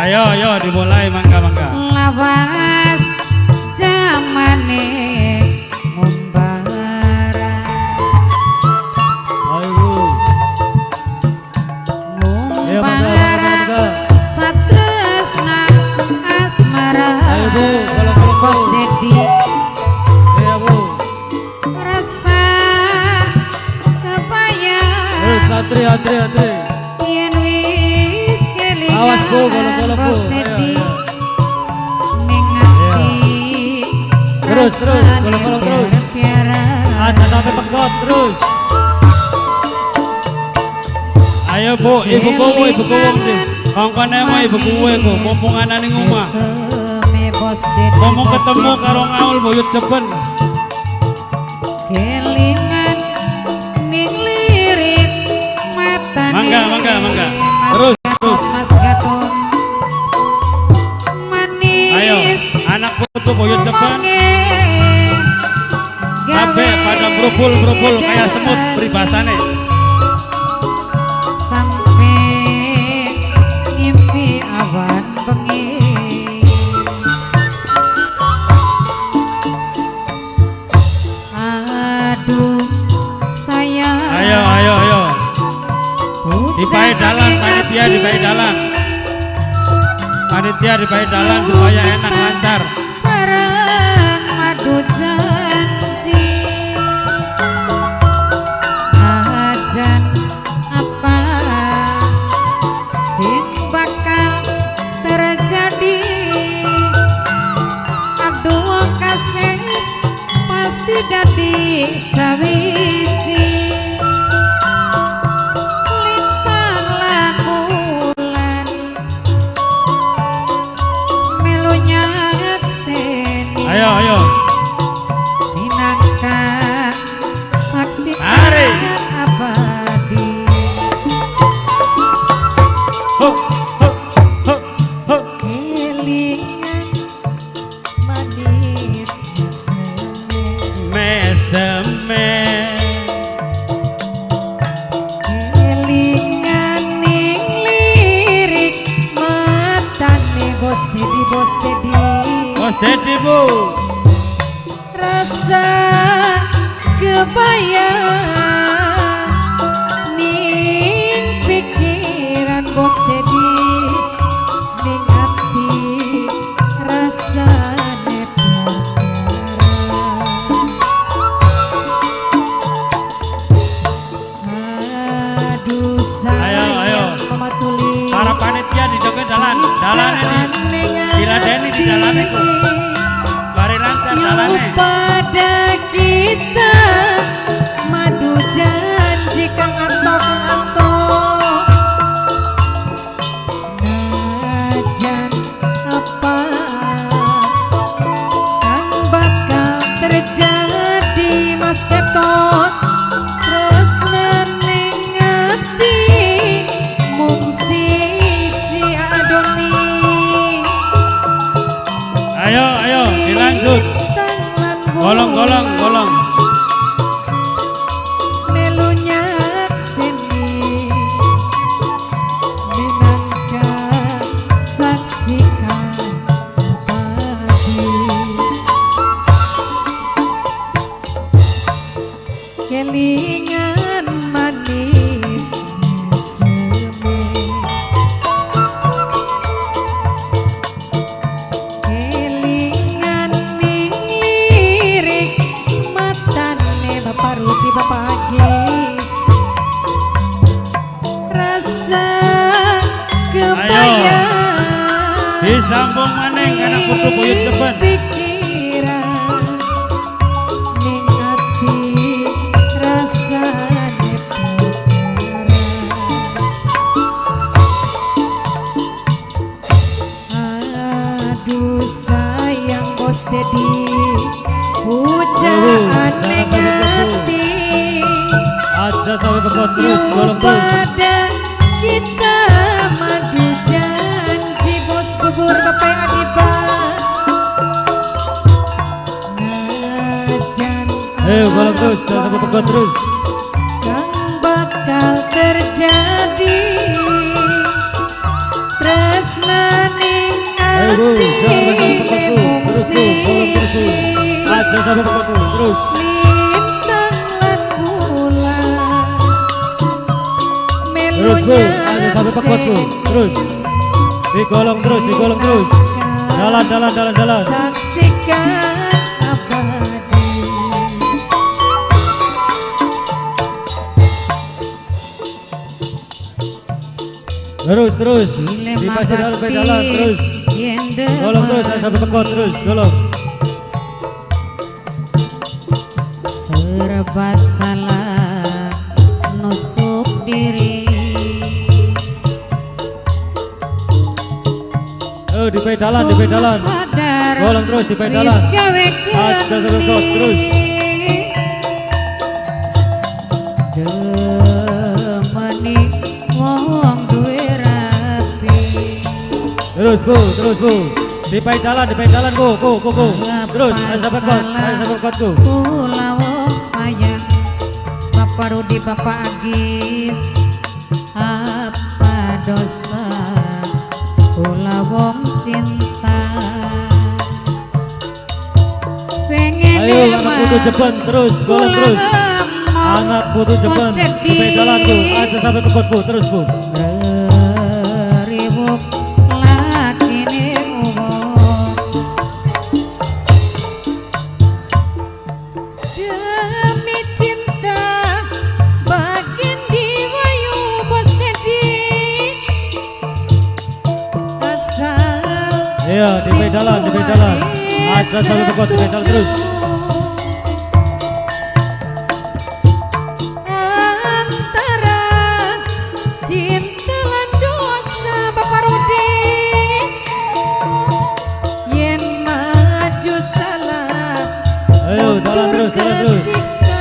Ayo dimulai mangga. Lawas zamane ngumbara. Ayo. Ngumbara satresna asmara. Ayo Bu, Bos Dedi. Iya Bu. Rasa kebayang. Satri. Yen wis kelingan. Awas Bu, golok-golok Bu. Bos Dedi. Ayo. Ning ati. Terus, golok-golok terus. Aja sampai pegot terus. Ayo Bu, ibu kowe nih. Kongkone mau ibu kowe ku, mumpung ana ning omah. Ngomong ketemu karo ngaul buyut jeben. Kelingan ning lirik matane. Mangga. Terus. Mas Gatot. Manis. Ayo, anak putu buyut jeben. Kabeh pada brubul kayak semut peribasane. Sampai ngimpi awan bengi. Aduh sayang. Ayo. Dibae dalan panitia dibae dalan. Panitia dibae dalan supaya enak lancar. Bareng madu janji. Ajan apa sing bakal terjadi. Aduh kasih pasti dadi sawiji. Lintang lakulan melunya seni. Ayo. Minangka saksi Mari. abadi. Ho. Kelingan manis Meseme. kelingan ning lirik matane Bos Dedi. Bos Dedi Bu. Rasa kebayang ning pikiran Bos Dedi. Ning ati rasane aduh sayang. Ayo. Mama tulis Para panitia dijaga dalane diladeni di dalane ku. Bari lancar dalane. pada kita madu janji kang anto najan apa kang bakal terjadi Mas Gatot. Tresnan ning ati mung siji adoni. Ayo dilanjut. Golong. Melunya seni minangka saksikan pagi. Kelingan manis seme. Kelingan ning lirik matane Bapak Ruti Bapak Agis. Rasa kebayang Disambung maning karena kudu buyut jeben. pikiran ning ati rasane penasaran. Aduh sayang Bos Dedi. Pujaan ning ati. Aja sampai pegot terus, golong terus. Pada kita madu janji Bos bubur Bapak Adiba. Najan Ayo golong terus, jangan sampai pegot terus. kang bakal terjadi. Tresnane Bu. Aja sampai pekot Bu. Terus. lintang lan bulan Terus Bu. Aja sampai pekot Bu. Terus. Digolong terus, digolong terus. Jalan. Saksikan abadi. Terus. Dipasti dalam pedalan terus. Golong terus sampai pekot terus. Golong. Serba salah nusuk diri. Di pedalan. Golong terus di pedalan. Aja sampai pekot terus. Demeni wong duwe rapi. Terus Bu. Di pedalan Bu. Terus aja sampai pekot Bu. Kula wong sayang Bapak Rudi Bapak Agis, apa dosa kula wong cinta. Pengen Ayo anak putu Jepang terus. Golong terus. Anak putu Jepang di pedalan Bu. Aja sampai pekot Bu. Terus Bu. Ribuk lakine wong demi cinta bagian diwayu bos Dedi. Asal Iya di pedalan. Aja sampai pekot di pedalan terus. antara cinta lan dosa Bapak Rudi, yen maju salah Ayo jalan terus. kesiksa.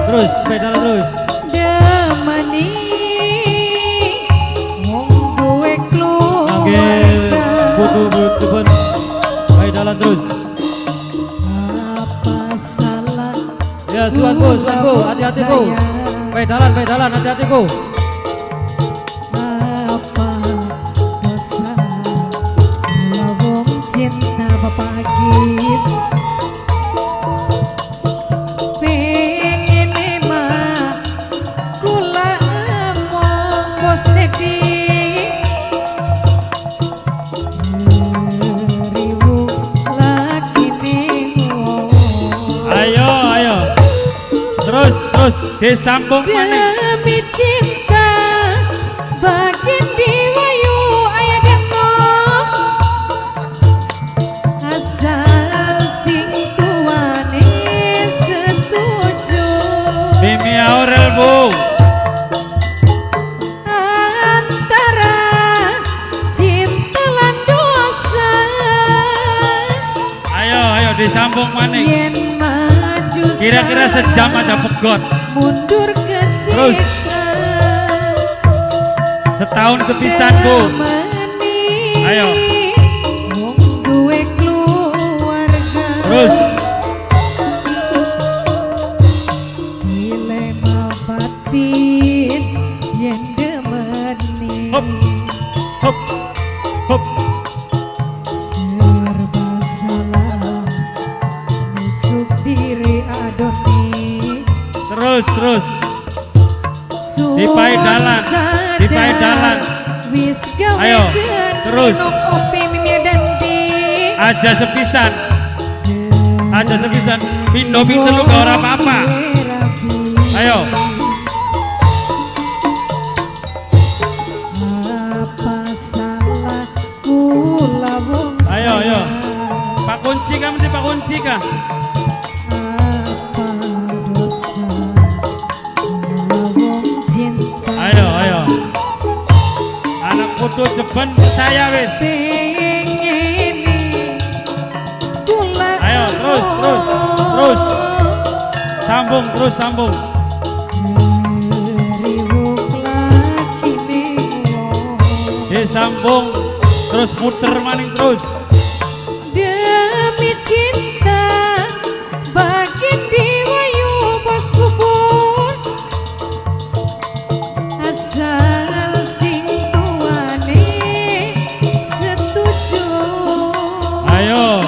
Terus pedalan terus. Demeni wong duwe Oke, putu Jepang. Pedalan terus. apa salah Ya suan Bu. Hati-hati Bu. Pedalan hati-hati Bu. apa dosa kula wong cinta Bapak Agis. Pengen emang kula emong bos Dedi. Riwu lakine wong Ayo. Terus disambung maning. demi cinta bagian diwayu aya deno. Asal sing tuane setuju. Mimi Aurel Bu. Antara cinta lan dosa Ayo disambung maning. yen maju Kira-kira salah, sejam ada pegot. mundur kesiksa. Setahun sepisan Bu. Demeni Ayo. wong duwe keluarga. Terus. Dilema batin yen demeni. Hop. Serba salah nusuk diri adoni. Terus. Di pedalan. Wis gawe Ayo, terus. minum kopi Mimi Dandi. Aja sepisan. Pindo lu gak ora apa-apa. Ayo. Apa salah kula wong Ayo. sayang? Pak Kunci kah mesti Pak Kunci kah? Apa dosa kula wong cinta? Ayo. Anak putu Jepang percaya wis. Pengene kula Ayo, terus. Sambung. riwuk lakine wong Disambung terus muter maning terus. demi cinta bagian diwayu bos bubur. Asal sing tuane setuju. Ayo.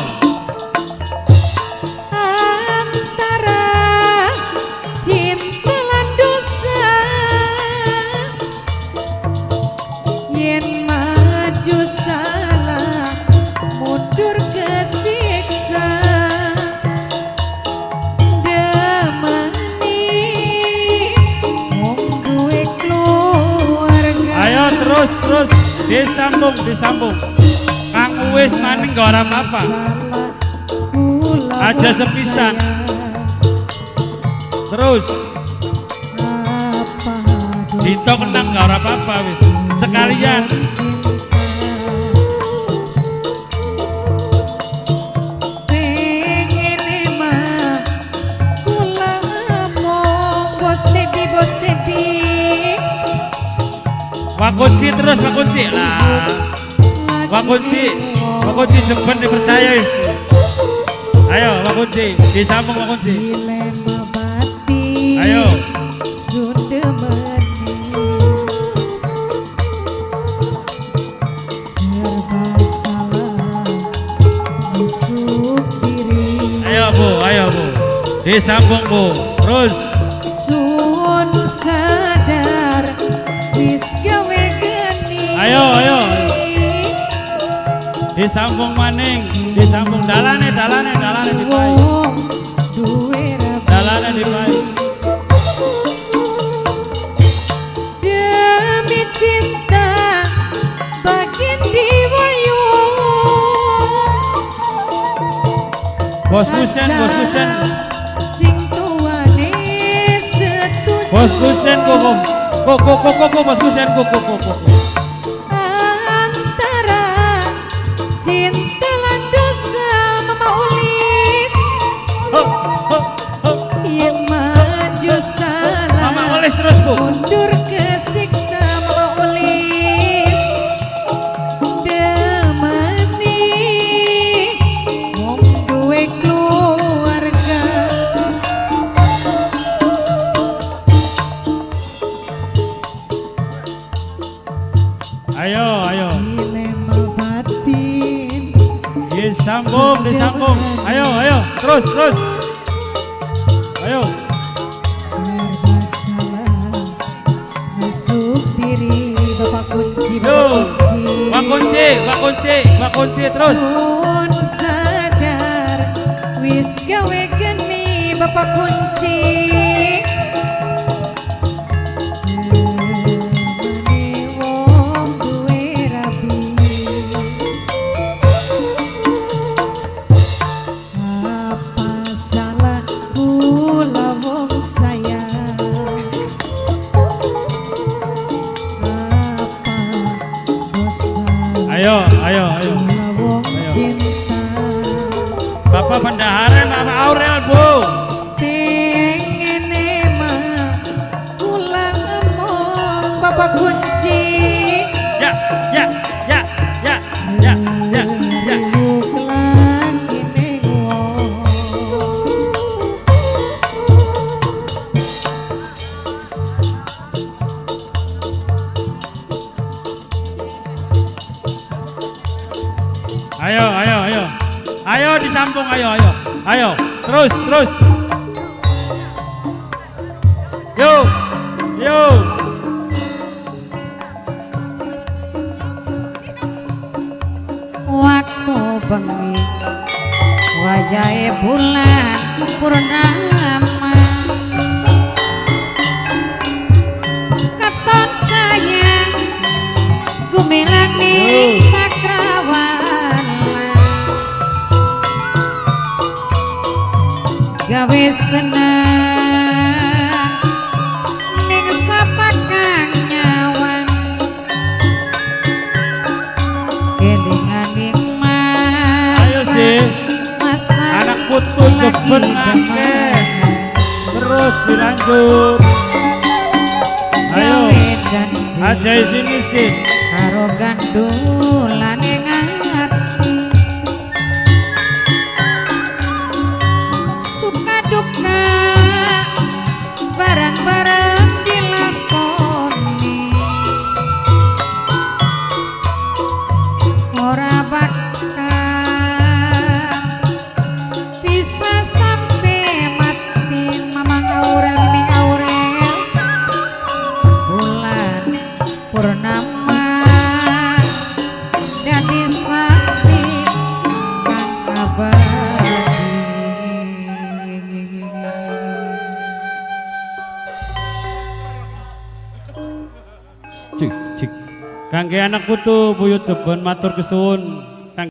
terus disambung. Kang wis maning gak ora apa-apa. Aja sepisan. Terus Dito kenang gak ora apa-apa wis. Sekalian. Wakunci terus wakunci lah. Wakunci cepet dipercaya wis. Ayo wakunci disambung wakunci. Ayo. Ayo bu, disambung bu, terus. Sun sadar wis gawe geni. Ayo. Disambung maning, disambung dalane dipai. Dalane dipai. Demi cinta bagian diwayu. Bos kusen. Sing tuane setuju. Bos kusen kok. Bos kusen kok. Antara cinta lan dosa Mama Ulis. Yang maju salah. Mama Ulis terus bu. Mundur kesiksa Mama Ulis. Demani wong duwe keluarga. Ayo. Dilema batin Disambung. Ayo. Terus. Ayo. serba salah nusuk diri Bapak kunci. Wakunci terus. Sun sadar wis gawe geni Bapak kunci. Demane wong duwe rabi. Apa salah kula wong sayang? Apa dosa Ayo. kula wong cinta? Bapak Bendahara Mama Aurel bu. Pengen emang kula ngomong Bapak kunci. Ya. Riuk lagi ning wong. Ayo disambung ayo. Terus. Yo. Waktu bengi wajahe bulan purnama. Keton sayang gumilang ning cakrawala. Gawe seneng ning sapakang nyawang. Kelingan ing Ayo sih. Anak putu cepet ngake. Terus dilanjut. Ayo. Aja sini sih. Karo gandulan ing ati. Suka duka bareng-bareng dilakoni. Ora bakal bisa sampai mati. Mamang Aurel, Miming Aurel, bulan purnama dadi saksi kang abadi. Cik. Kangge anak putu buyut Jeben matur kesuwun.